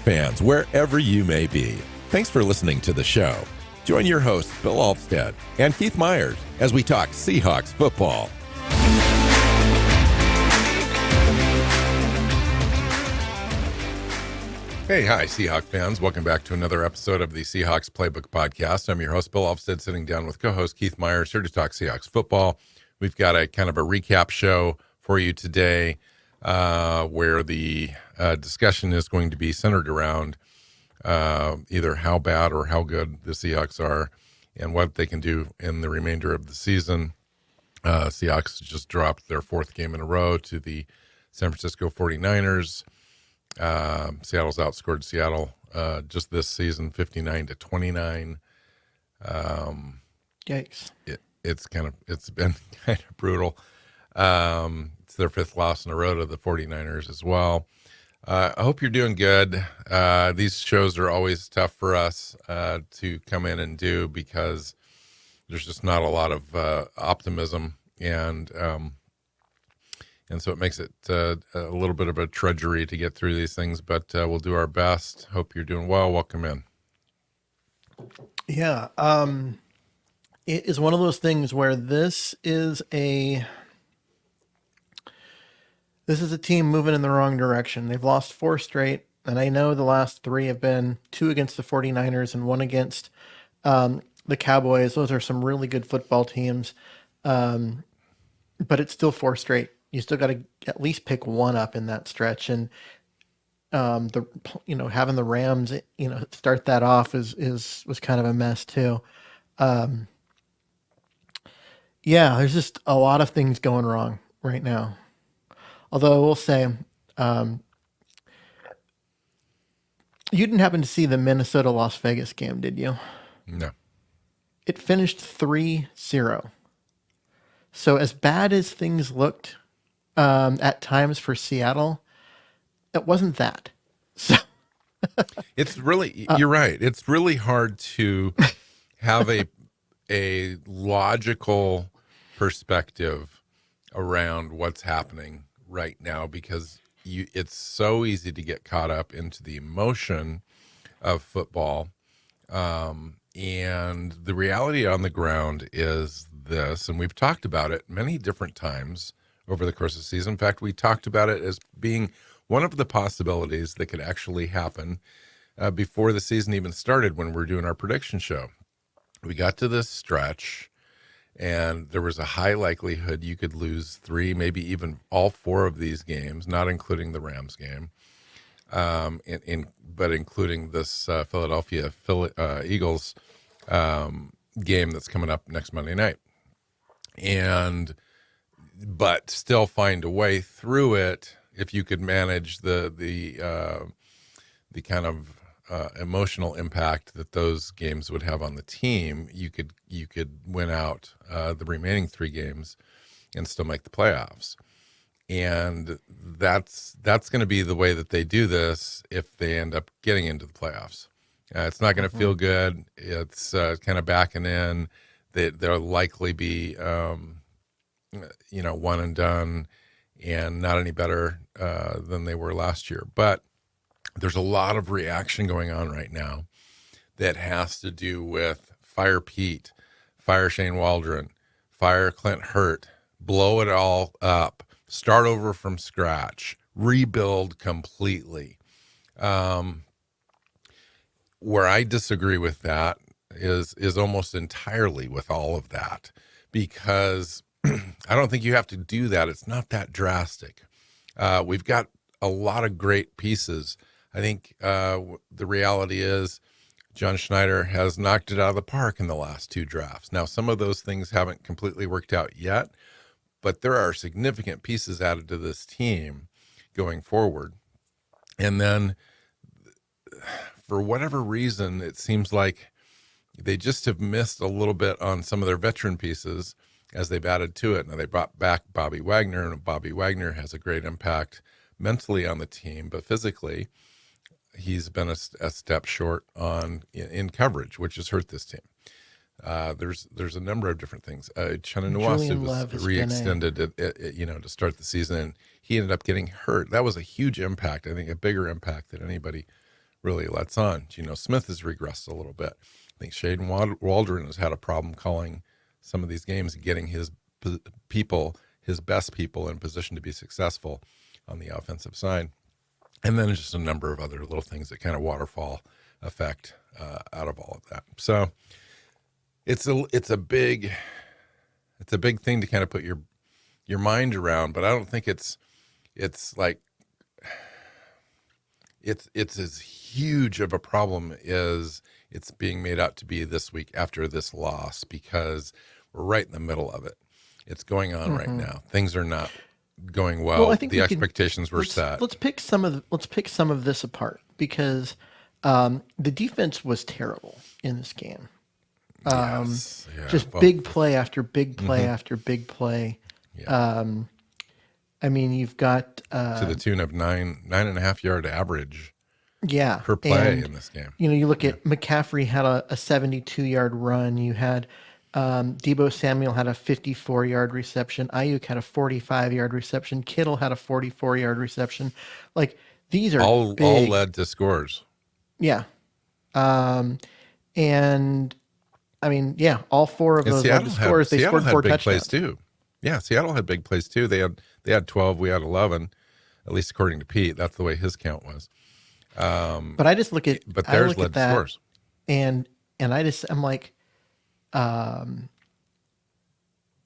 fans, wherever you may be. Thanks for listening to the show. Join your hosts, Bill Alvstad and Keith Myers, as we talk Seahawks football. Hey, hi, Seahawks fans. Welcome back to another episode of the Seahawks Playbook podcast. I'm your host, Bill Alvstad, sitting down with co-host Keith Myers here to talk Seahawks football. We've got a kind of a recap show for you today where the discussion is going to be centered around either how bad or how good the Seahawks are and what they can do in the remainder of the season. Seahawks just dropped their fourth game in a row to the San Francisco 49ers. Seattle's outscored Seattle just this season 59-29. Yikes. It's been kind of brutal. It's their fifth loss in a row to the 49ers as well. I hope you're doing good. These shows are always tough for us to come in and do because there's just not a lot of optimism, and so it makes it a little bit of a trudgery to get through these things, but we'll do our best. Hope you're doing well. Welcome in. Yeah. It is one of those things where this is a team moving in the wrong direction. They've lost 4 straight, and I know the last 3 have been 2 against the 49ers and 1 against the Cowboys. Those are some really good football teams, but it's still 4 straight. You still got to at least pick 1 up in that stretch, and having the Rams start that off was kind of a mess too. Yeah, there's just a lot of things going wrong right now. Although I will say, you didn't happen to see the Minnesota-Las Vegas game, did you? No. It finished 3-0. So as bad as things looked at times for Seattle, it wasn't that. So It's really, you're right. It's really hard to have a logical perspective around what's happening right now because it's so easy to get caught up into the emotion of football. And the reality on the ground is this, and we've talked about it many different times over the course of the season. In fact, we talked about it as being one of the possibilities that could actually happen before the season even started when we were doing our prediction show. We got to this stretch, and there was a high likelihood you could lose 3, maybe even all 4 of these games, not including the Rams game, but including this Philadelphia Eagles game that's coming up next Monday night. But still find a way through it if you could manage the kind of emotional impact that those games would have on the team. You could win out the remaining 3 games and still make the playoffs. And that's going to be the way that they do this if they end up getting into the playoffs. It's not going to feel good. It's kind of backing in. They'll likely be one and done and not any better than they were last year. But there's a lot of reaction going on right now that has to do with fire Pete, fire Shane Waldron, fire Clint Hurt, blow it all up, start over from scratch, rebuild completely. Where I disagree with that is almost entirely with all of that, because I don't think you have to do that. It's not that drastic. We've got a lot of great pieces. I think the reality is John Schneider has knocked it out of the park in the last 2 drafts. Now, some of those things haven't completely worked out yet, but there are significant pieces added to this team going forward. And then for whatever reason, it seems like they just have missed a little bit on some of their veteran pieces as they've added to it. Now, they brought back Bobby Wagner, and Bobby Wagner has a great impact mentally on the team, but physically, he's been a step short in coverage, which has hurt this team. There's a number of different things. Chenanawasu was re-extended to start the season, and he ended up getting hurt. That was a huge impact. I think a bigger impact than anybody really lets on. Geno Smith has regressed a little bit. I think Shaden Waldron has had a problem calling some of these games and getting his people, his best people, in position to be successful on the offensive side. And then just a number of other little things that kind of waterfall effect out of all of that. So it's a big thing to kind of put your mind around, but I don't think it's like it's as huge of a problem as it's being made out to be this week after this loss, because we're right in the middle of it. It's going on right now. Things are not going well. I think The expectations were set. Let's pick some of this apart, because the defense was terrible in this game. Yes. Yeah. Just Well, big play after big play after big play. yeah. I mean, you've got To the tune of 9.5 yard average yeah per play and in this game. you know, you look at McCaffrey had a 72-yard run. You had Debo Samuel had a 54-yard reception. Ayuk had a 45-yard reception. Kittle had a 44-yard reception. Like, these are All big. led to scores. Yeah. And I mean, yeah, all four of And those led to scores. They Seattle scored had 4 big touchdowns. plays too. Yeah, Seattle had big plays too. They had 12, we had 11, at least according to Pete. That's the way his count was. But I just look at But theirs led to that, scores. and I'm like,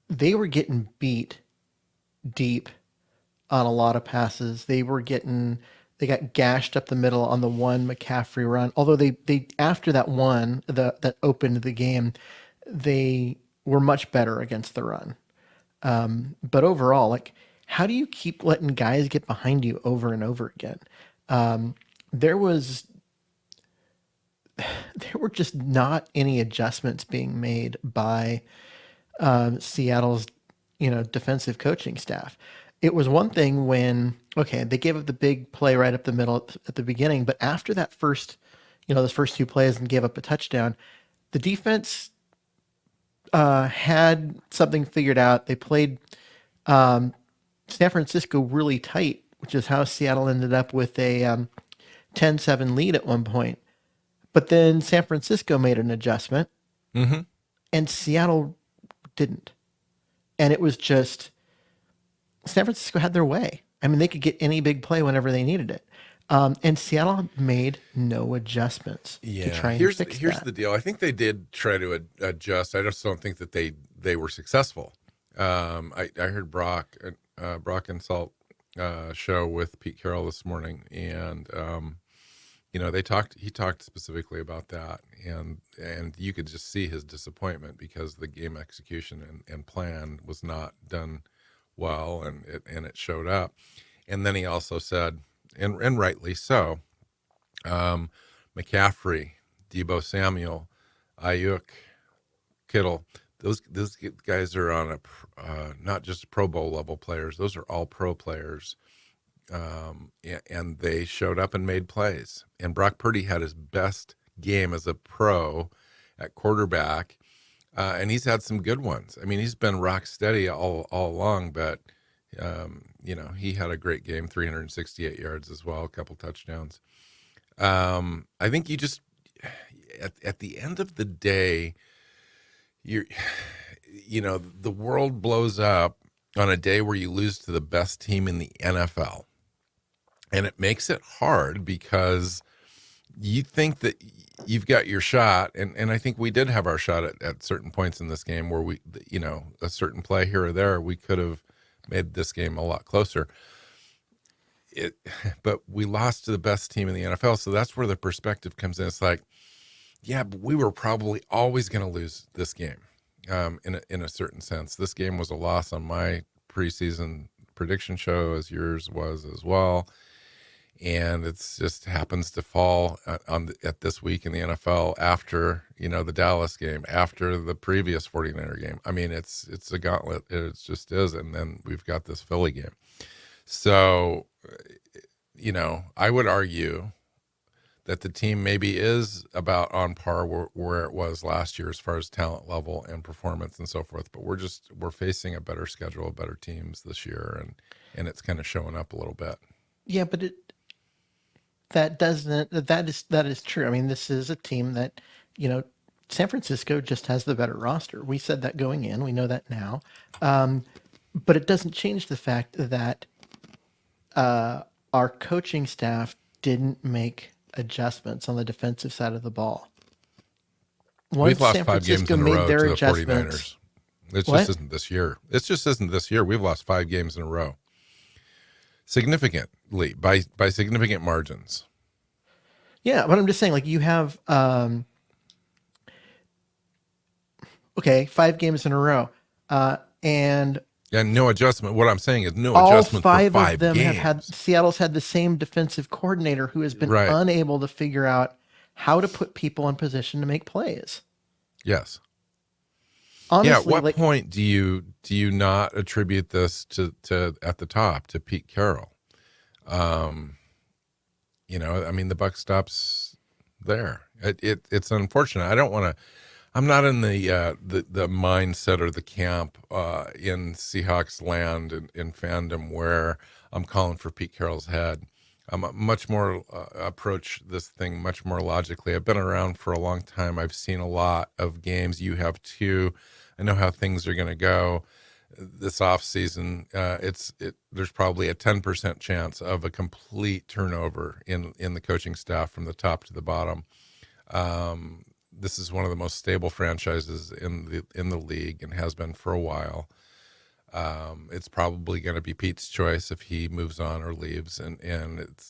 they were getting beat deep on a lot of passes. They got gashed up the middle on the one McCaffrey run. Although they after that one that opened the game, they were much better against the run. But overall, like, how do you keep letting guys get behind you over and over again? There were just not any adjustments being made by Seattle's, defensive coaching staff. It was one thing when, okay, they gave up the big play right up the middle at the beginning, but after that those first 2 plays and gave up a touchdown, the defense had something figured out. They played San Francisco really tight, which is how Seattle ended up with a 10-7 lead at one point. But then San Francisco made an adjustment, Mm-hmm. and Seattle didn't. And it was just San Francisco had their way. I mean, they could get any big play whenever they needed it. And Seattle made no adjustments to try and fix Here's that. the deal. I think they did try to adjust. I just don't think that they were successful. I heard Brock and Salt show with Pete Carroll this morning, and he talked specifically about that, and you could just see his disappointment because the game execution and plan was not done well, and it showed up. And then he also said, and rightly so, McCaffrey, Debo Samuel, Ayuk, Kittle, those guys are on not just Pro Bowl level players; those are all pro players. And they showed up and made plays. And Brock Purdy had his best game as a pro at quarterback, and he's had some good ones. I mean, he's been rock steady all along, but he had a great game, 368 yards as well, a couple touchdowns. I think you just at the end of the day, the world blows up on a day where you lose to the best team in the NFL. And it makes it hard because you think that you've got your shot. And I think we did have our shot at certain points in this game where a certain play here or there, we could have made this game a lot closer. But we lost to the best team in the NFL. So that's where the perspective comes in. It's like, yeah, but we were probably always going to lose this game in a certain sense. This game was a loss on my preseason prediction show, as yours was as well. And it just happens to fall at this week in the NFL after, the Dallas game, after the previous 49er game. I mean, it's a gauntlet. It just is. And then we've got this Philly game. So, I would argue that the team maybe is about on par where it was last year as far as talent level and performance and so forth. But we're facing a better schedule, better teams this year, and it's kind of showing up a little bit. Yeah, but that is true. I mean, this is a team that, you know, San Francisco just has the better roster. We said that going in. We know that now. But it doesn't change the fact that our coaching staff didn't make adjustments on the defensive side of the ball. We've Once lost San 5 games Francisco in a made row their to the adjustments, 49ers. It just what? isn't this year. It just isn't this year. We've lost 5 games in a row, significantly by significant margins. Yeah, but I'm just saying, like you have okay, 5 games in a row, and And no adjustment. What I'm saying is no all adjustment for five of five them have had games. Seattle's had the same defensive coordinator who has been Right. unable to figure out how to put people in position to make plays. Yes. Yeah. At Honestly, what like point do you not attribute this to at the top to Pete Carroll? I mean, the buck stops there. It's unfortunate. I don't want to. I'm not in the mindset or the camp in Seahawks land and in fandom where I'm calling for Pete Carroll's head. I'm much more approach this thing much more logically. I've been around for a long time. I've seen a lot of games. You have too. I know how things are going to go this off season. There's probably a 10% chance of a complete turnover in the coaching staff from the top to the bottom. This is one of the most stable franchises in the league and has been for a while. It's probably going to be Pete's choice if he moves on or leaves, and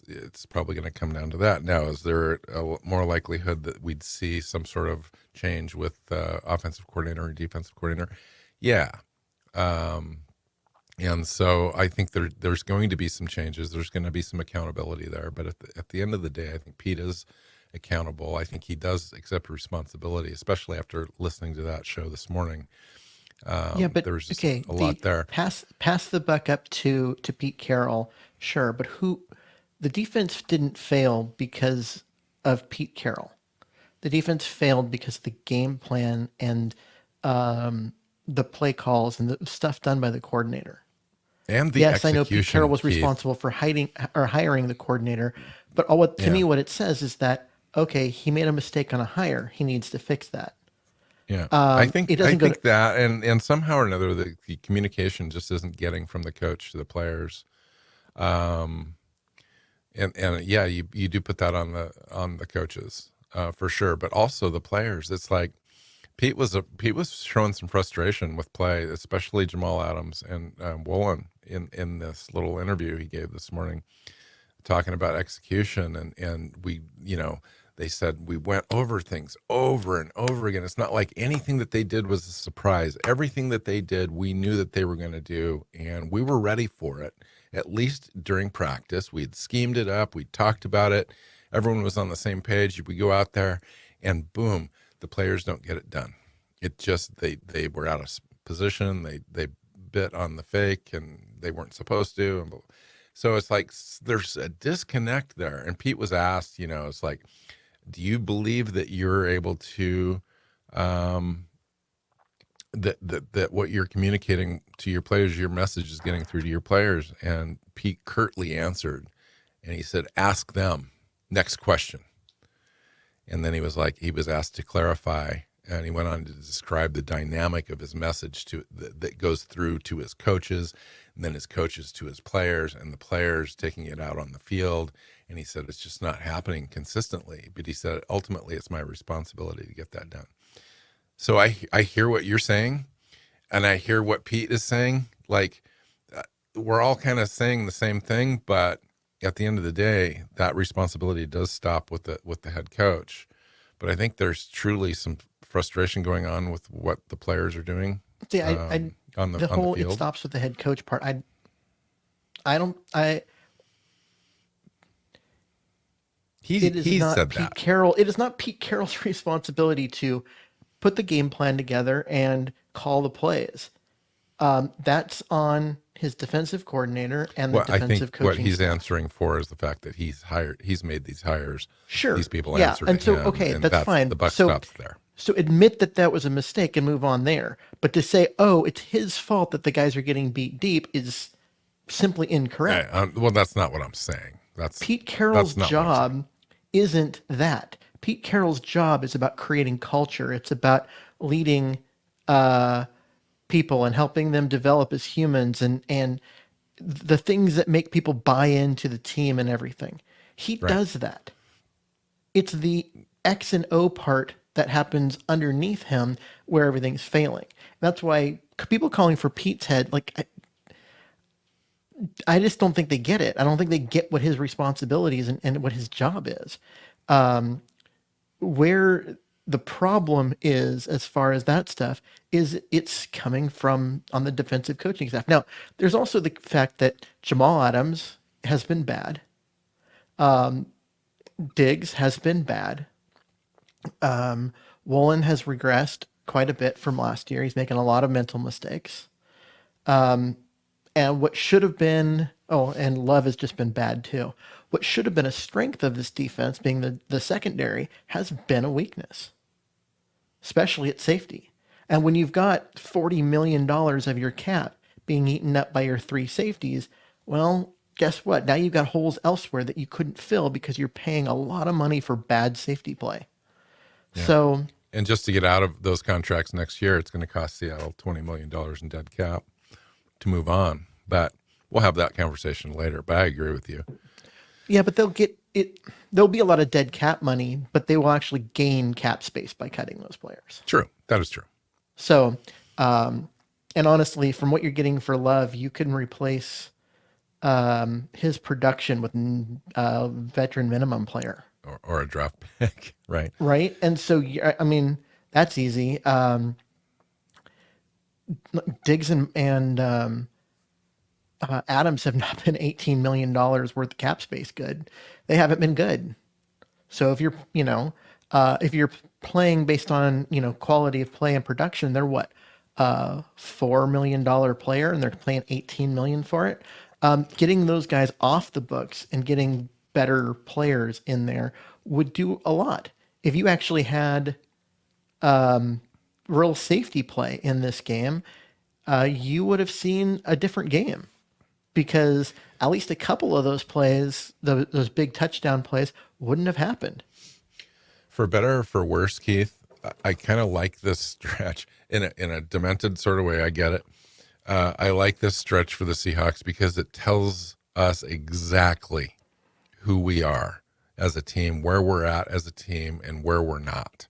it's probably going to come down to that. Now, is there a more likelihood that we'd see some sort of change with offensive coordinator or defensive coordinator? Yeah. And so I think there's going to be some changes. There's going to be some accountability there. But at the end of the day, I think Pete is accountable. I think he does accept responsibility, especially after listening to that show this morning. yeah, but There was just okay, a the lot there. pass the buck up to Pete Carroll, sure, but who the defense didn't fail because of Pete Carroll. The defense failed because of the game plan and the play calls and the stuff done by the coordinator. And the Yes, I know Pete Carroll execution, was Keith. responsible for hiding or hiring the coordinator, but all what to Yeah. me what it says is that okay, he made a mistake on a hire. He needs to fix that. Yeah. I It think I doesn't go to think that and somehow or another the communication just isn't getting from the coach to the players. Um and yeah, you do put that on the coaches, for sure, but also the players. It's like Pete was showing some frustration with play, especially Jamal Adams and Woolen in this little interview he gave this morning, talking about execution and we they said we went over things over and over again. It's not like anything that they did was a surprise. Everything that they did, we knew that they were going to do, and we were ready for it. At least during practice, we'd schemed it up. We talked about it. Everyone was on the same page. We go out there, and boom, the players don't get it done. It just they were out of position. They bit on the fake, and they weren't supposed to. And so it's like there's a disconnect there. And Pete was asked, it's like, do you believe that you're able to that what you're communicating to your players, your message is getting through to your players? And Pete curtly answered, and he said, ask them. Next question. And then he was asked to clarify, and he went on to describe the dynamic of his message that goes through to his coaches, and then his coaches to his players, and the players taking it out on the field. And he said, it's just not happening consistently. But he said, ultimately, it's my responsibility to get that done. So I hear what you're saying, and I hear what Pete is saying. Like, we're all kind of saying the same thing, but at the end of the day, that responsibility does stop with the head coach. But I think there's truly some frustration going on with what the players are doing see. on The the whole it field. stops with the head coach part. I don't. I it is He not said Pete that. Carroll. It is not Pete Carroll's responsibility to put the game plan together and call the plays. That's on his defensive coordinator and the Well, I think defensive what coaching he's staff. answering for is the fact that he's made these hires. Sure. These people Yeah. answer to And so, him, okay, and that's that's fine. the buck stops there. So admit that that was a mistake and move on there. But to say, oh, it's his fault that the guys are getting beat deep is simply incorrect. Well, that's not what I'm saying. That's Pete Carroll's that's not what I'm saying. job isn't that. Pete Carroll's job is about creating culture. It's about leading uh, people and helping them develop as humans and the things that make people buy into the team and everything. He Right. does that. It's the X and O part that happens underneath him where everything's failing. That's why people calling for Pete's head, like I just don't think they get it. I don't think they get what his responsibilities and what his job is. Where the problem is, as far as that stuff, is it's coming from on the defensive coaching staff. Now, there's also the fact that Jamal Adams has been bad. Diggs has been bad. Woolen has regressed quite a bit from last year. He's making a lot of mental mistakes. And what should have been, oh, and Love has just been bad too. What should have been a strength of this defense, being the secondary, has been a weakness, especially at safety. And when you've got $40 million of your cap being eaten up by your three safeties, well, guess what? Now you've got holes elsewhere that you couldn't fill because you're paying a lot of money for bad safety play. Yeah. So, And just to get out of those contracts next year, it's going to cost Seattle $20 million in dead cap to move on. But we'll have that conversation later. But I agree with you. yeah, but they'll get it. There'll be a lot of dead cap money, but they will actually gain cap space by cutting those players. True. That is true. So, and honestly, from what you're getting for Love, you can replace his production with a veteran minimum player, Or a draft pick, right? right? And so, I mean, that's easy. Diggs and Adams have not been $18 million worth of cap space good. They haven't been good. So if you're, if you're playing based on, quality of play and production, they're what, $4 million player, and they're playing 18 million for it. Getting those guys off the books and getting better players in there would do a lot. If you actually had real safety play in this game, you would have seen a different game because at least a couple of those plays, those big touchdown plays, wouldn't have happened. For better or for worse, Keith, I kind of like this stretch in a demented sort of way. I get it. I like this stretch for the Seahawks because it tells us exactly who we are as a team, where we're at as a team, and where we're not.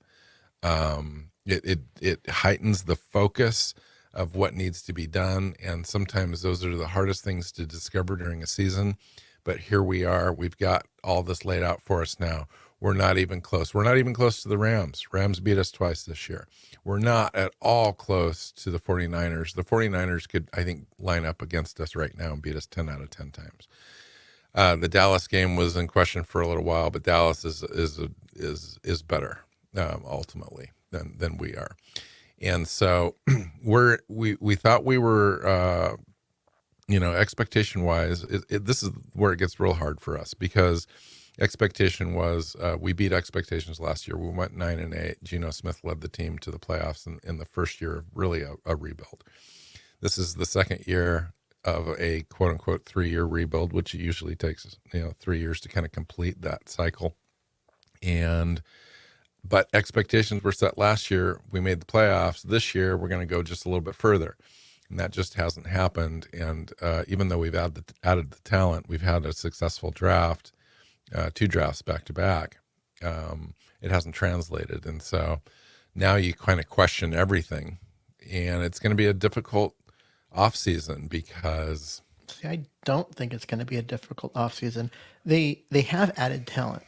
It heightens the focus of what needs to be done, and sometimes those are the hardest things to discover during a season. But here we are. We've got all this laid out for us now. We're not even close. We're not even close to the Rams. Rams beat us twice this year. We're not at all close to the 49ers. The 49ers could, I think, line up against us right now and beat us 10 out of 10 times. The Dallas game was in question for a little while, but Dallas is better ultimately than we are. And so we thought we were expectation wise, this is where it gets real hard for us because expectation was we beat expectations last year. We went 9-8. Geno Smith led the team to the playoffs in the first year of really a rebuild. This is the second year of a quote unquote 3-year rebuild, which usually takes 3 years to kind of complete that cycle. But expectations were set last year. We made the playoffs. This year we're going to go just a little bit further. And that just hasn't happened. And even though we've added the talent, we've had a successful draft, 2 drafts back to back. It hasn't translated. And so now you kind of question everything. And it's going to be a difficult offseason because... See, I don't think it's going to be a difficult offseason. They have added talent.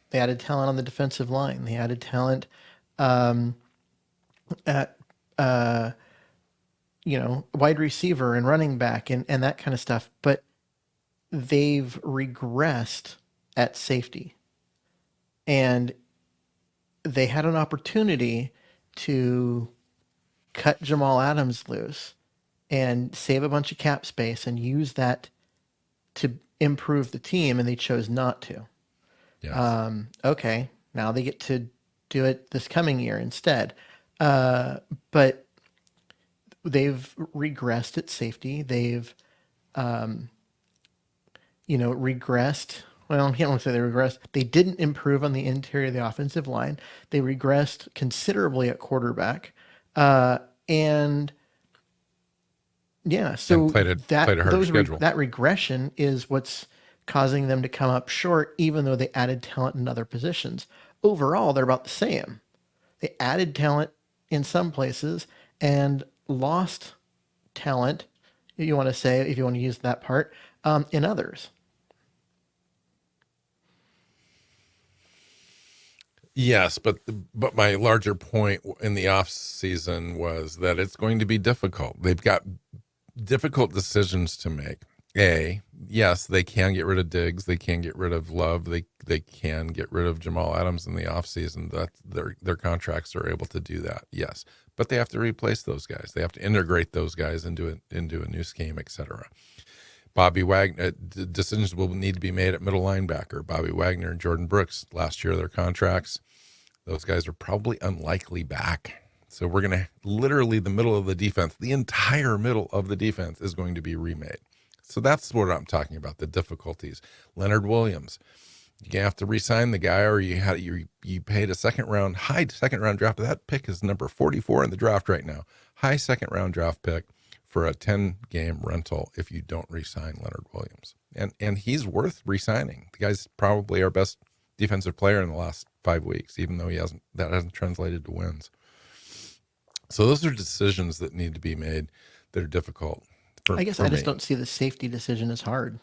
They added talent on the defensive line. They added talent at wide receiver and running back and that kind of stuff. But they've regressed at safety. And they had an opportunity to cut Jamal Adams loose and save a bunch of cap space and use that to improve the team, and they chose not to. Yes. Okay, now they get to do it this coming year instead. But they've regressed at safety. They've, regressed Well, I can't really say they regressed. They didn't improve on the interior of the offensive line. They regressed considerably at quarterback. And yeah, and so played a harder schedule. that regression is what's causing them to come up short, even though they added talent in other positions. Overall, they're about the same. They added talent in some places and lost talent, if you want to say, if you want to use that part, in others. Yes, but my larger point in the off season was that it's going to be difficult. They've got difficult decisions to make. Yes, they can get rid of Diggs, they can get rid of Love, they can get rid of Jamal Adams in the offseason. That their contracts are able to do that. Yes. But they have to replace those guys. They have to integrate those guys into a new scheme, etc. Bobby Wagner decisions will need to be made at middle linebacker. Bobby Wagner and Jordan Brooks last year, their contracts, those guys are probably unlikely back. So we're going to literally the middle of the defense, the entire middle of the defense is going to be remade. So that's what I'm talking about, the difficulties. Leonard Williams, you have to re-sign the guy, or you paid a high second round draft. That pick is number 44 in the draft right now. High second round draft pick for a 10-game rental if you don't re-sign Leonard Williams. And he's worth re-signing. The guy's probably our best defensive player in the last 5 weeks, even though that hasn't translated to wins. So those are decisions that need to be made that are difficult. I guess I just don't see the safety decision as hard.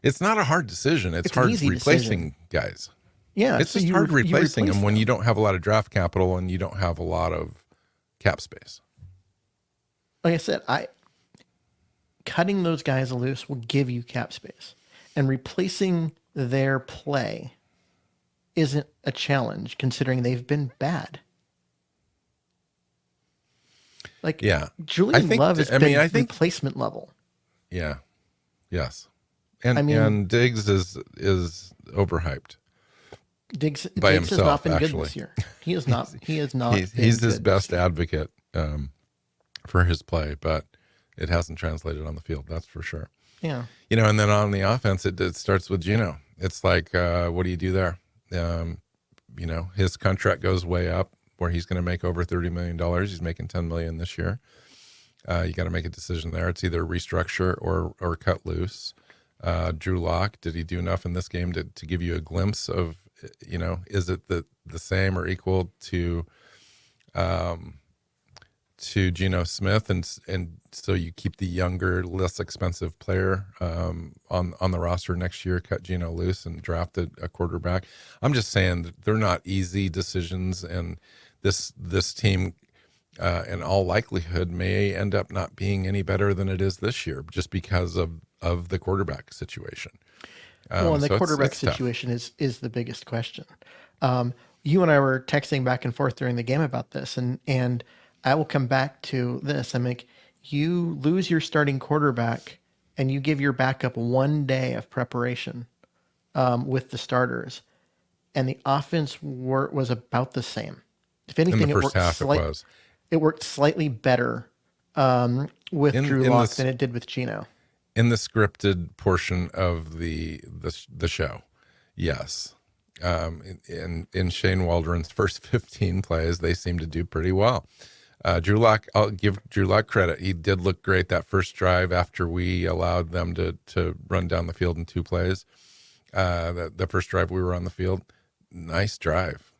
It's not a hard decision. It's hard replacing guys. Yeah, it's just hard replacing them when you don't have a lot of draft capital and you don't have a lot of cap space. Like I said, cutting those guys loose will give you cap space, and replacing their play isn't a challenge considering they've been bad. Like, yeah, Julian Love has been replacement level. Yeah. Yes. And Diggs is overhyped. Diggs himself, has not been good this year. He is not. He is not. He's his best advocate for his play, but it hasn't translated on the field. That's for sure. Yeah. And then on the offense, it starts with Geno. It's like, what do you do there? His contract goes way up, where he's going to make over $30 million. He's making $10 million this year. You got to make a decision there. It's either restructure or cut loose. Drew Lock, did he do enough in this game to give you a glimpse of, is it the same or equal to Geno Smith, and so you keep the younger, less expensive player on the roster next year, cut Geno loose and draft a quarterback. I'm just saying that they're not easy decisions, and this team, in all likelihood, may end up not being any better than it is this year, just because of the quarterback situation. And the quarterback situation is the biggest question. You and I were texting back and forth during the game about this, and I will come back to this. I mean, you lose your starting quarterback and you give your backup 1 day of preparation with the starters, and the offense was about the same. If anything, it worked slightly better with Drew Lock than it did with Geno. In the scripted portion of the show, yes. In Shane Waldron's first 15 plays, they seemed to do pretty well. Drew Lock, I'll give Drew Lock credit. He did look great that first drive after we allowed them to run down the field in 2 plays. The first drive we were on the field, nice drive.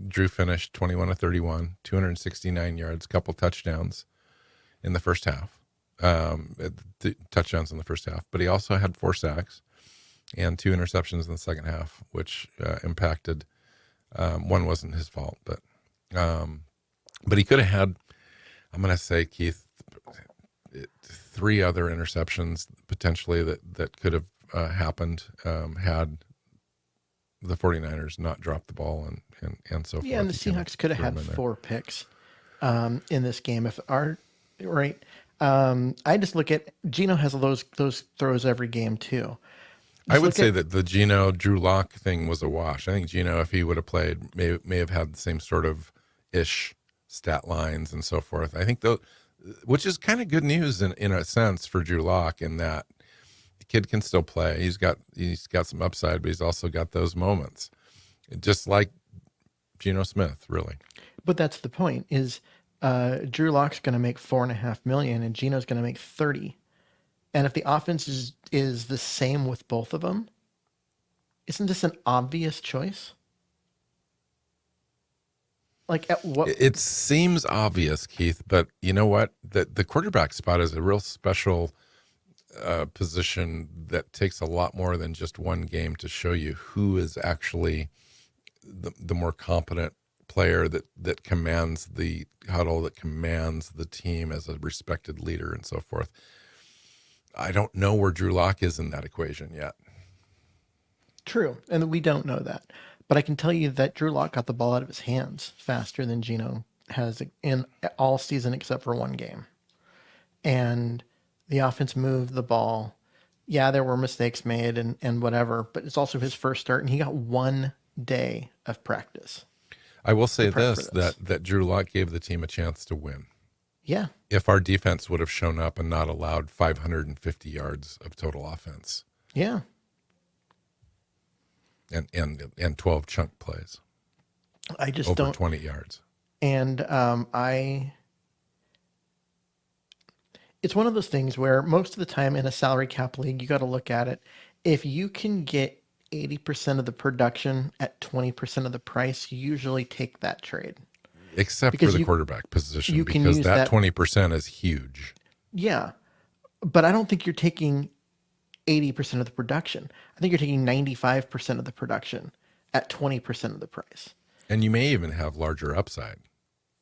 Drew finished 21 of 31, 269 yards, couple touchdowns in the first half. Touchdowns in the first half, but he also had 4 sacks and 2 interceptions in the second half, which impacted. One wasn't his fault, but he could have had, I'm going to say, Keith, 3 other interceptions potentially that could have happened had the 49ers not dropped the ball and so forth. Yeah, and the Seahawks could have had 4 picks in this game. I just look at Geno has those throws every game too. I would say that the Geno Drew Lock thing was a wash. I think Geno, if he would have played, may have had the same sort of ish stat lines and so forth. I think which is kind of good news in a sense for Drew Lock, in that kid can still play. He's got some upside, but he's also got those moments, just like Geno Smith, really. But that's the point. Is Drew Lock's going to make $4.5 million, and Geno's going to make 30. And if the offense is the same with both of them, isn't this an obvious choice? Like at what? It seems obvious, Keith, but you know what? The quarterback spot is a real special position that takes a lot more than just one game to show you who is actually the more competent player that commands the huddle, that commands the team as a respected leader and so forth. I don't know where Drew Lock is in that equation yet. True, and we don't know that. But I can tell you that Drew Lock got the ball out of his hands faster than Geno has in all season except for one game. And the offense moved the ball. Yeah, there were mistakes made and whatever, but it's also his first start, and he got 1 day of practice. I will say this, that Drew Lock gave the team a chance to win. Yeah. If our defense would have shown up and not allowed 550 yards of total offense. Yeah. And 12 chunk plays. I just over don't 20 yards. And it's one of those things where most of the time in a salary cap league, you got to look at it. If you can get 80% of the production at 20% of the price, you usually take that trade. Except because for the quarterback position, because that 20% is huge. Yeah. But I don't think you're taking 80% of the production. I think you're taking 95% of the production at 20% of the price. And you may even have larger upside.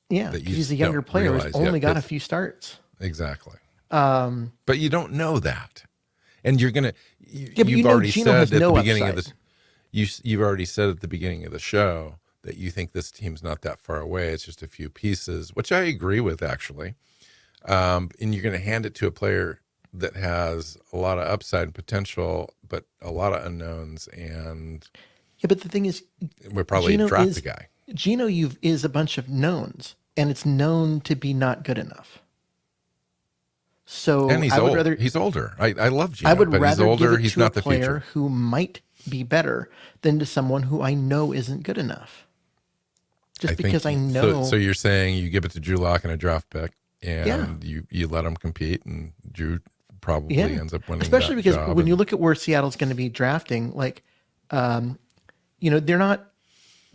Yeah, because he's a younger player who's only got a few starts. Exactly. But you don't know that. And you're going to, you've already said at the beginning of this, you've already said at the beginning of the show that you think this team's not that far away. It's just a few pieces, which I agree with actually. And you're going to hand it to a player that has a lot of upside and potential, but a lot of unknowns. And yeah, but the thing is, we'll probably draft the guy. Geno is a bunch of knowns, and it's known to be not good enough. So and he's older. I love Geno, I would but rather he's older. give it He's to not a the player future. who might be better than to someone who I know isn't good enough. Because I know. So you're saying you give it to Drew Lock and a draft pick, and you let him compete, and Drew probably ends up winning. Especially because when you look at where Seattle's going to be drafting, like, they're not.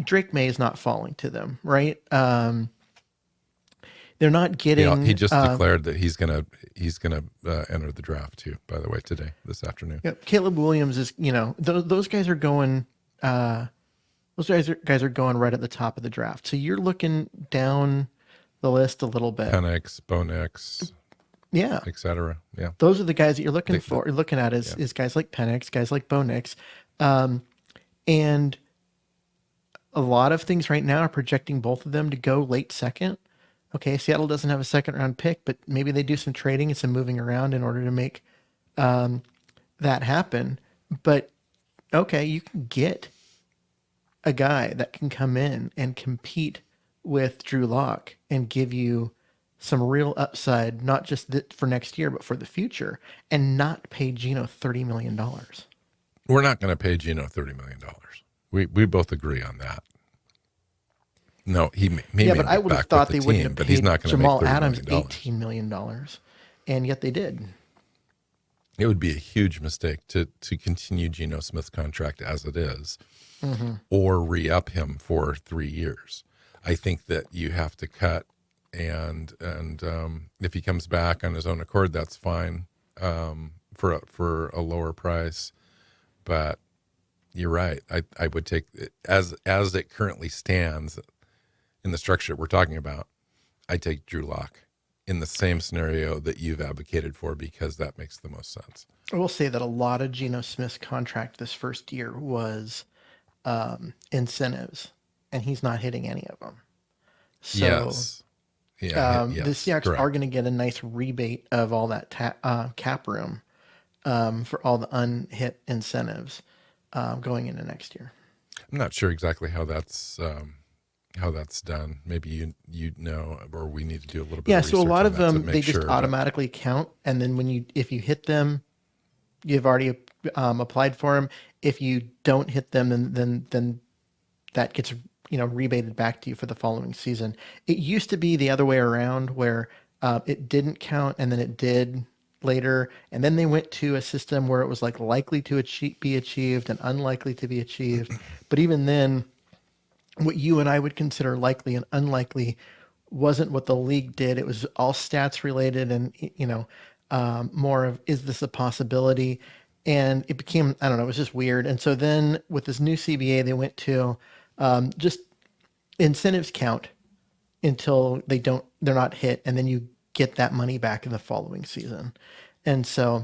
Drake May is not falling to them, right? They're not getting. Yeah, he just declared that he's gonna enter the draft too. By the way, this afternoon. Yeah, Caleb Williams is. Those guys are going. Those guys are going right at the top of the draft. So you're looking down the list a little bit. Penix, Bo Nix, etc. Yeah, those are the guys that you're looking for. You're looking at is guys like Penix, guys like Bo Nix, and a lot of things right now are projecting both of them to go late second. Okay, Seattle doesn't have a second round pick, but maybe they do some trading and some moving around in order to make that happen. But okay, you can get a guy that can come in and compete with Drew Lock and give you some real upside, not just for next year, but for the future, and not pay Geno $30 million. We're not going to pay Geno $30 million. We both agree on that. No, he may. Yeah, but I would have thought they wouldn't have paid he's not going Jamal to make Adams $18 million, and yet they did. It would be a huge mistake to continue Geno Smith's contract as it is, or re-up him for 3 years. I think that you have to cut, and if he comes back on his own accord, that's fine for a lower price. But you're right. I would take it, as it currently stands in the structure we're talking about. I take Drew Lock in the same scenario that you've advocated for, because that makes the most sense. I will say that a lot of Geno Smith's contract this first year was incentives, and he's not hitting any of them. So yes. Yeah, the Seahawks are going to get a nice rebate of all that cap room for all the unhit incentives going into next year. I'm not sure exactly how that's done. Maybe you know, or we need to do a little bit. Yeah, of so a lot of them they just sure, automatically count, and then if you hit them, you've already applied for them. If you don't hit them, then that gets rebated back to you for the following season. It used to be the other way around where it didn't count and then it did later, and then they went to a system where it was like likely to be achieved and unlikely to be achieved. But even then, what you and I would consider likely and unlikely wasn't what the league did. It was all stats related, and more of is this a possibility? And it became, I don't know, it was just weird. And so then with this new CBA, they went to just incentives count until they're not hit, and then you get that money back in the following season. And so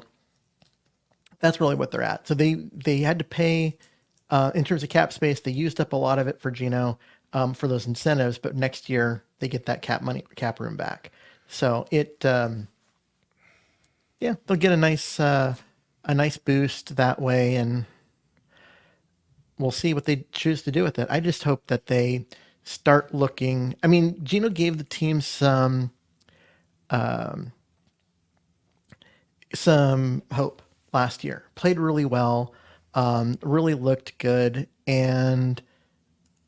that's really what they're at. So they had to pay in terms of cap space. They used up a lot of it for Gino for those incentives, but next year they get that cap room back. So yeah, they'll get a nice boost that way, and we'll see what they choose to do with it. I just hope that they start looking. I mean, Gino gave the team some hope last year. Played really well, really looked good, and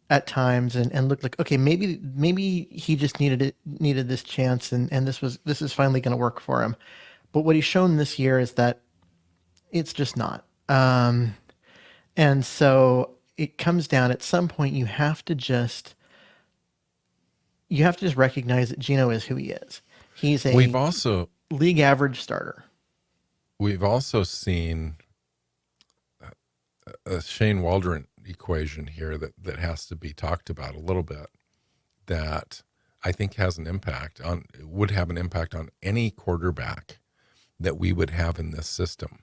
at times, and looked like okay, maybe he just needed this chance, and this is finally going to work for him. But what he's shown this year is that it's just not. And so it comes down at some point you have to just recognize that Gino is who he is. He's We've a also league average starter. we've also seen a Shane Waldron equation here that has to be talked about a little bit, that I think would have an impact on any quarterback that we would have in this system.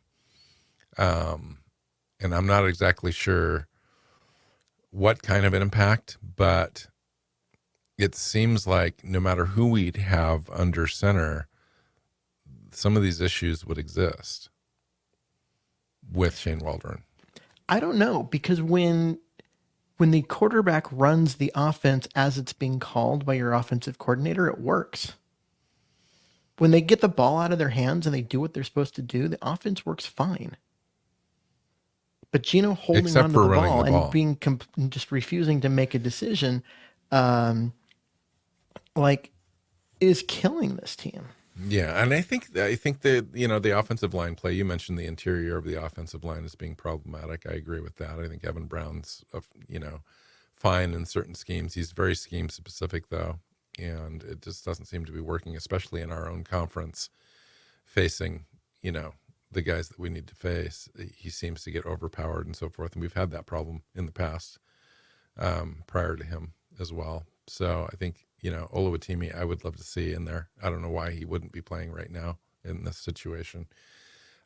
And I'm not exactly sure what kind of an impact, but it seems like no matter who we'd have under center, some of these issues would exist with Shane Waldron. I don't know, because when the quarterback runs the offense as it's being called by your offensive coordinator, it works. When they get the ball out of their hands and they do what they're supposed to do, the offense works fine. But Gino holding Except onto for the running ball the and ball. just refusing to make a decision, um, like, is killing this team. Yeah, and I think that the offensive line play. You mentioned the interior of the offensive line as being problematic. I agree with that. I think Evan Brown's fine in certain schemes. He's very scheme specific though, and it just doesn't seem to be working, especially in our own conference, facing the guys that we need to face. He seems to get overpowered and so forth, and we've had that problem in the past prior to him as well. So I think Oluwatimi, I would love to see in there. I don't know why he wouldn't be playing right now in this situation.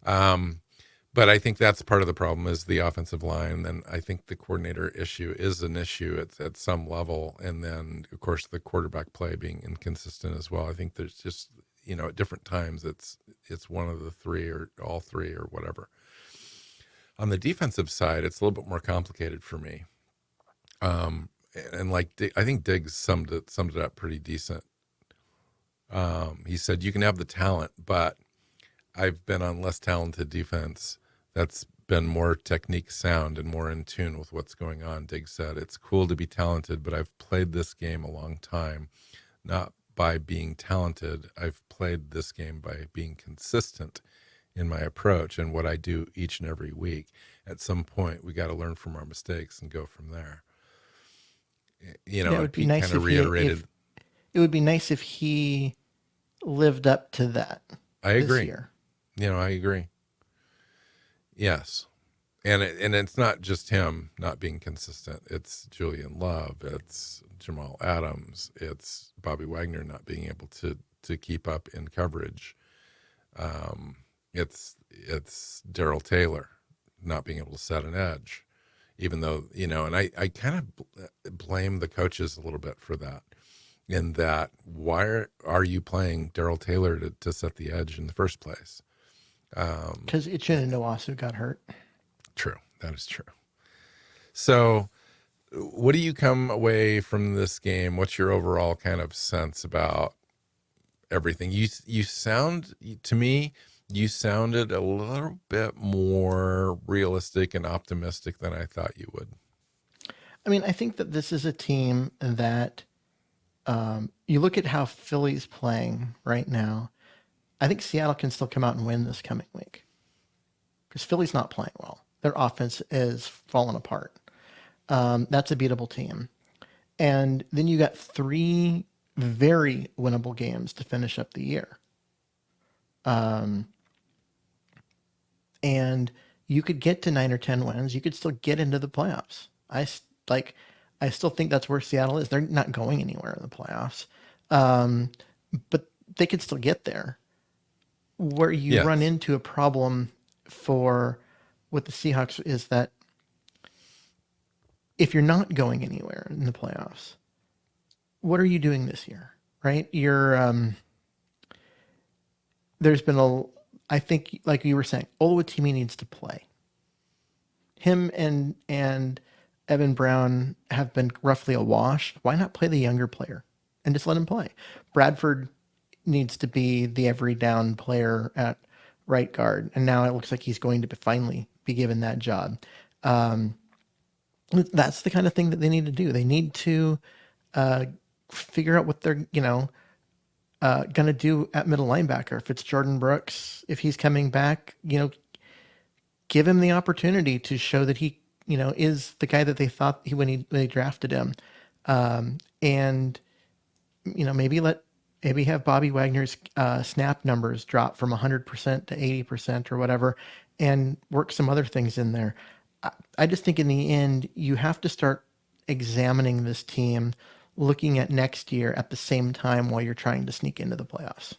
But I think that's part of the problem is the offensive line. And I think the coordinator issue is an issue at some level. And then, of course, the quarterback play being inconsistent as well. I think there's just, at different times it's one of the three or all three or whatever. On the defensive side, it's a little bit more complicated for me. And I think Diggs summed it up pretty decent. He said, you can have the talent, but I've been on less talented defense that's been more technique sound and more in tune with what's going on. Diggs said, it's cool to be talented, but I've played this game a long time, not by being talented. I've played this game by being consistent in my approach and what I do each and every week. At some point, we got to learn from our mistakes and go from there. Yeah, it would be Pete nice kind of if he reiterated. it would be nice if he lived up to that I this agree. year. I agree. Yes. And it's not just him not being consistent. It's Julian Love. It's Jamal Adams. It's Bobby Wagner not being able to keep up in coverage. It's Darrell Taylor not being able to set an edge, even though, and I kind of blame the coaches a little bit for that. In that, why are you playing Darrell Taylor to set the edge in the first place? Because Uchenna Nwasu got hurt. True. That is true. So what do you come away from this game? What's your overall kind of sense about everything? You sound, to me, You sounded a little bit more realistic and optimistic than I thought you would. I mean, I think that this is a team that you look at how Philly's playing right now. I think Seattle can still come out and win this coming week because Philly's not playing well. Their offense is falling apart. That's a beatable team. And then you got three very winnable games to finish up the year. And you could get to 9 or 10 wins. You could still get into the playoffs. Like, I still think that's where Seattle is. They're not going anywhere in the playoffs, but they could still get there. Where you run Yes. into a problem for with the Seahawks is that if you're not going anywhere in the playoffs, what are you doing this year? Right? There's been I think, like you were saying, Oluwatimi needs to play. Him and Evan Brown have been roughly a wash. Why not play the younger player and just let him play? Bradford needs to be the every down player at right guard, and now it looks like he's going to finally be given that job. That's the kind of thing that they need to do. They need to figure out what they're going to do at middle linebacker. If it's Jordan Brooks, if he's coming back, give him the opportunity to show that he, is the guy that they thought when they drafted him. And, maybe have Bobby Wagner's snap numbers drop from 100% to 80% or whatever, and work some other things in there. I just think in the end, you have to start examining this team, looking at next year at the same time while you're trying to sneak into the playoffs.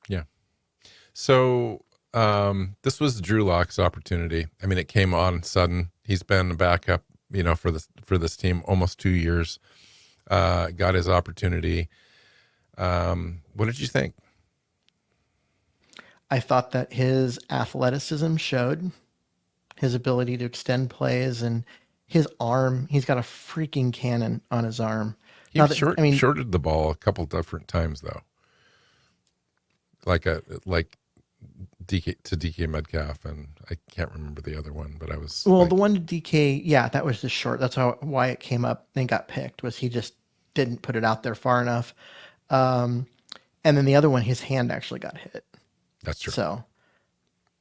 Yeah. So this was Drew Lock's opportunity. I mean, it came on sudden. He's been a backup, for this team almost 2 years. Got his opportunity. What did you think? I thought that his athleticism showed, his ability to extend plays, and his arm. He's got a freaking cannon on his arm. He shorted the ball a couple different times though. Like DK Metcalf, and I can't remember the other one, but I was the one to DK, yeah, that was just short. That's why it came up and got picked, was he just didn't put it out there far enough. And then the other one, his hand actually got hit. That's true. So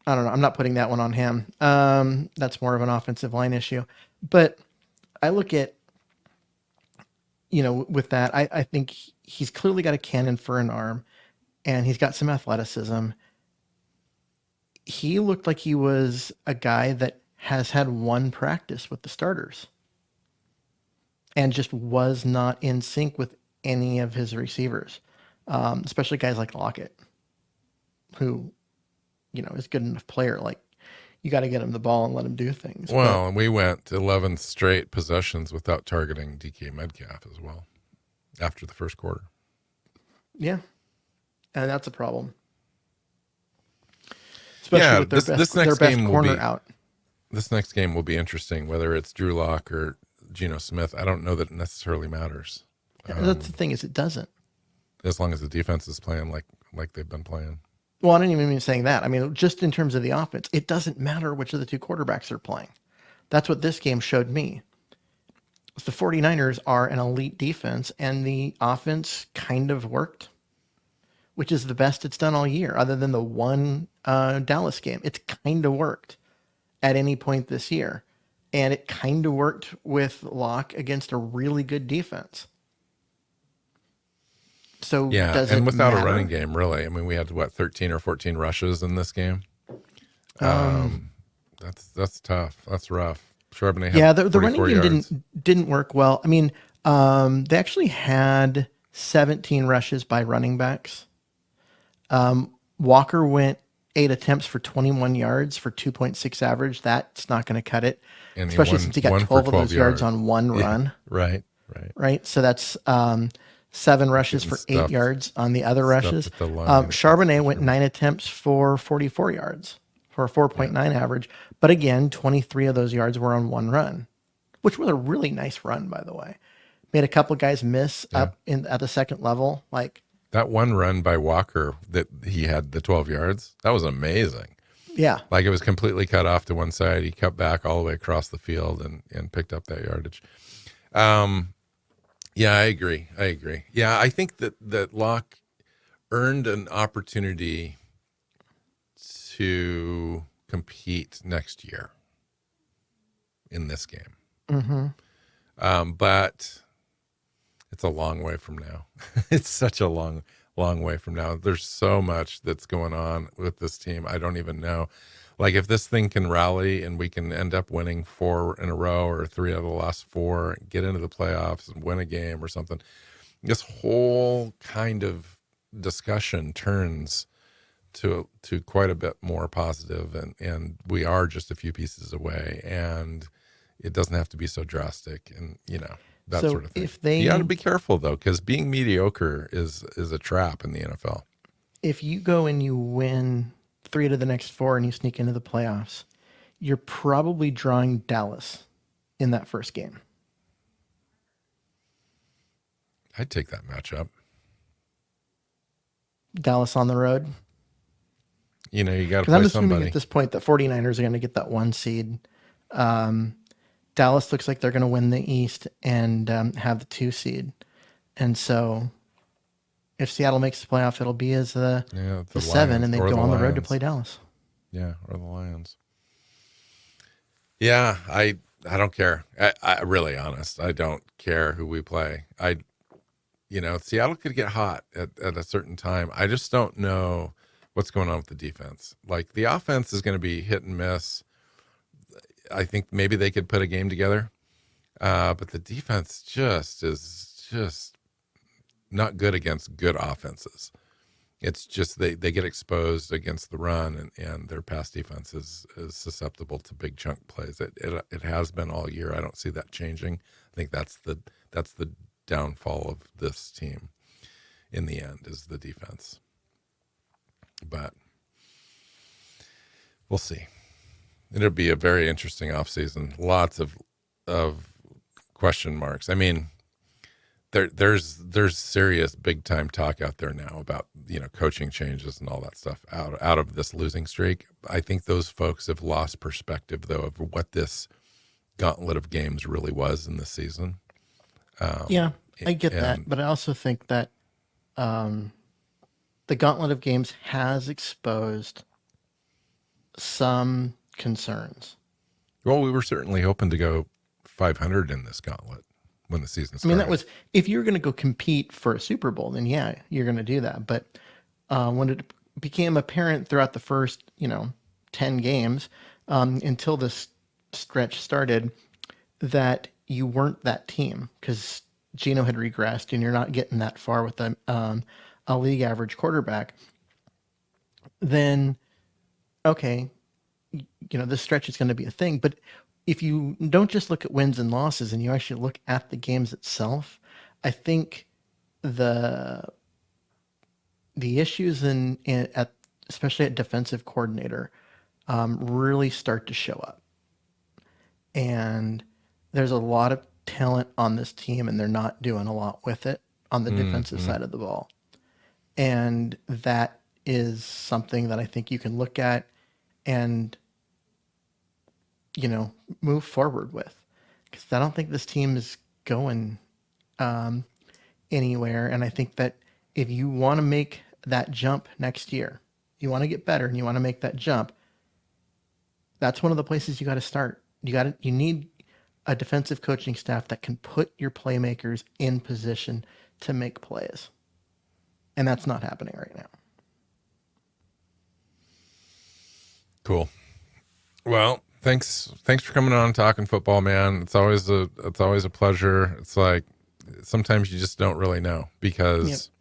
I don't know. I'm not putting that one on him. That's more of an offensive line issue. But I look at, with that, I think he's clearly got a cannon for an arm, and he's got some athleticism. He looked like he was a guy that has had one practice with the starters and just was not in sync with any of his receivers, especially guys like Lockett, who, is a good enough player. Like, you got to get him the ball and let him do things. Well, and we went 11 straight possessions without targeting DK Metcalf as well after the first quarter. Yeah, and that's a problem. Especially with their best corner out. This next game will be interesting, whether it's Drew Lock or Geno Smith. I don't know that it necessarily matters. That's the thing, is it doesn't. As long as the defense is playing like they've been playing. Well, I don't even mean saying that. I mean, just in terms of the offense, it doesn't matter which of the two quarterbacks are playing. That's what this game showed me. The 49ers are an elite defense, and the offense kind of worked, which is the best it's done all year, other than the one Dallas game. It's kind of worked at any point this year. And it kind of worked with Locke against a really good defense. So yeah, and without a running game, really. I mean, we had 13 or 14 rushes in this game. That's tough. That's rough. Charbonnet had the running game yards. didn't work well. I mean, they actually had 17 rushes by running backs. Walker went 8 attempts for 21 yards for 2.6 average. That's not going to cut it, and especially since he got 12 of those yards on one run. Right. So that's 7 rushes for 8 yards on the other rushes. Charbonnet went 9 attempts for 44 yards for a 4.9 average. But again, 23 of those yards were on one run, which was a really nice run, by the way. Made a couple of guys miss up at the second level. Like, That one run by Walker that he had the 12 yards, that was amazing. Yeah. Like it was completely cut off to one side. He cut back all the way across the field and picked up that yardage. Yeah, I agree. Yeah, I think that Locke earned an opportunity to compete next year in this game. But it's a long way from now. It's such a long way from now. There's so much that's going on with this team. I don't even know. Like if this thing can rally and we can end up winning 4 in a row or 3 out of the last 4, get into the playoffs and win a game or something, this whole kind of discussion turns to quite a bit more positive, and we are just a few pieces away, and it doesn't have to be so drastic, and that So sort of thing. if they, You got to be careful though, because being mediocre is a trap in the NFL. if you go and you win 3 out of the next 4 and you sneak into the playoffs, you're probably drawing Dallas in that first game. I'd take that matchup. Dallas on the road. You got to Because play I'm assuming somebody. at this point the 49ers are going to get that 1 seed. Dallas looks like they're going to win the East and have the 2 seed. And so if Seattle makes the playoff, it'll be as the 7, Lions, and they or go the on the road to Lions. play Dallas. Yeah, or the Lions. Yeah, I don't care. I really honest. I don't care who we play. Seattle could get hot at a certain time. I just don't know what's going on with the defense. Like the offense is going to be hit and miss. I think maybe they could put a game together, but the defense is not good against good offenses. It's just they get exposed against the run, and their pass defense is susceptible to big chunk plays. It has been all year. I don't see that changing. I think that's the downfall of this team in the end is the defense. But we'll see. It'll be a very interesting offseason. Lots of question marks. I mean, there's serious big time talk out there now about coaching changes and all that stuff out of this losing streak. I think those folks have lost perspective though of what this gauntlet of games really was in this season. Yeah, I get that, but I also think that the gauntlet of games has exposed some concerns. Well, we were certainly hoping to go 500 in this gauntlet when the season started. I mean, that was, if you were going to go compete for a Super Bowl, then yeah, you're going to do that. But when it became apparent throughout the first, 10 games until this stretch started that you weren't that team because Geno had regressed and you're not getting that far with a league average quarterback, then, okay, this stretch is going to be a thing. But if you don't just look at wins and losses and you actually look at the games itself, I think the issues especially at defensive coordinator really start to show up. And there's a lot of talent on this team and they're not doing a lot with it on the defensive side of the ball. And that is something that I think you can look at and move forward with, because I don't think this team is going anywhere. And I think that if you want to make that jump next year, you want to get better and you want to make that jump, that's one of the places you got to start. You need a defensive coaching staff that can put your playmakers in position to make plays. And that's not happening right now. Cool. Well, thanks for coming on and talking football, man. It's always a pleasure. It's like sometimes you just don't really know because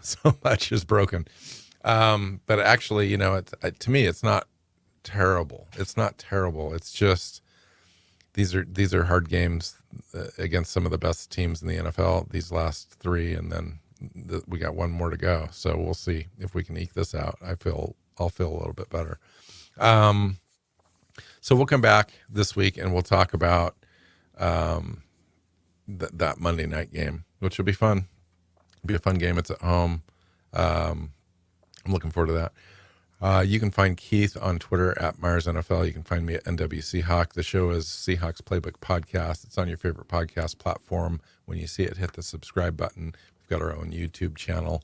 so much is broken. But actually, to me, it's not terrible. It's not terrible. It's just these are hard games against some of the best teams in the NFL. These last 3, and then we got 1 more to go. So we'll see if we can eke this out. I'll feel a little bit better. So we'll come back this week and we'll talk about that Monday night game, which will be fun. It'll be a fun game. It's at home. I'm looking forward to that. You can find Keith on Twitter at Myers NFL. You can find me at NW Seahawk. The show is Seahawks Playbook Podcast. It's on your favorite podcast platform. When you see it, hit the subscribe button. We've got our own YouTube channel.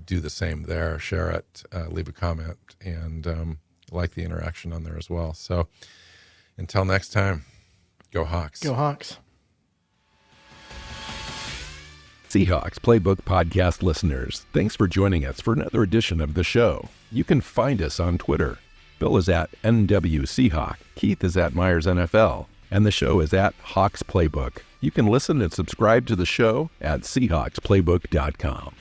Do the same there. Share it, leave a comment, and like the interaction on there as well. So until next time, go Hawks. Go Hawks. Seahawks Playbook Podcast listeners, thanks for joining us for another edition of the show. You can find us on Twitter. Bill is at NW Seahawk, Keith is at Myers NFL, and the show is at Hawks Playbook. You can listen and subscribe to the show at SeahawksPlaybook.com.